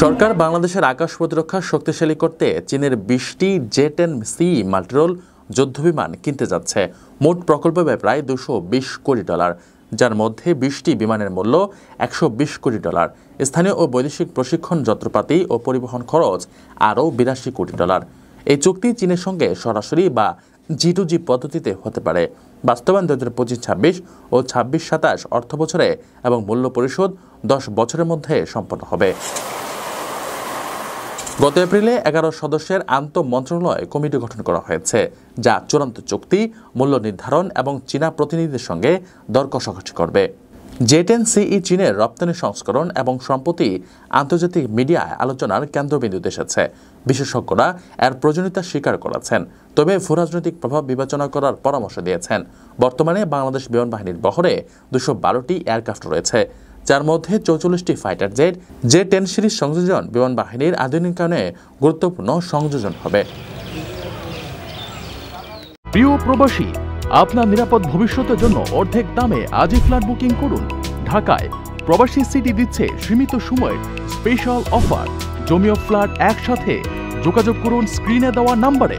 সরকার বাংলাদেশের আকাশ প্রতিরক্ষা শক্তিশালী করতে চীনের 20টি J-10C মাল্টিরোল যুদ্ধবিমান কিনতে যাচ্ছে। মোট প্রকল্প ব্যয় প্রায় $220 কোটি, যার মধ্যে 20টি বিমানের মূল্য $120 কোটি। স্থানীয় ও বৈদেশিক প্রশিক্ষণ, যন্ত্রপাতি ও পরিবহন খরচ আরও $82 কোটি। এই চুক্তি চীনের সঙ্গে সরাসরি বা G2G পদ্ধতিতে হতে পারে। বাস্তবায়ন 2025-26 ও 26-27 অর্থবছরে এবং মূল্য পরিশোধ 10 বছরের মধ্যে সম্পন্ন হবে। গত এপ্রিলে 11 সদস্যের আন্তঃমন্ত্রণালয় কমিটি গঠন করা হয়েছে, যা চূড়ান্ত চুক্তি, মূল্য নির্ধারণ এবং চীনা প্রতিনিধিদের সঙ্গে দর কষাকষি করবে। J-10CE চীনের রপ্তানি সংস্করণ এবং সম্প্রতি আন্তর্জাতিক মিডিয়ায় আলোচনার কেন্দ্রবিন্দুতে এসেছে। বিশেষজ্ঞরা এর প্রয়োজনীয়তা স্বীকার করেছেন, তবে ভূরাজনৈতিক প্রভাব বিবেচনা করার পরামর্শ দিয়েছেন। বর্তমানে বাংলাদেশ বিমান বাহিনীর বহরে 212টি এয়ারক্রাফট রয়েছে, যার মধ্যে 44টি ফাইটার জেট। J-10 সিরিজ সংযোজন বিমান বাহিনীর আধুনিকায়নে গুরুত্বপূর্ণ সংযোজন হবে। প্রিয় প্রবাসী, আপনার নিরাপদ ভবিষ্যতের জন্য অর্ধেক দামে আজই ফ্ল্যাট বুকিং করুন। ঢাকায় প্রবাসী সিটি দিচ্ছে সীমিত সময়ের স্পেশাল অফার। জমিও ফ্ল্যাট একসাথে যোগাযোগ করুন স্ক্রিনে দেওয়া নাম্বারে।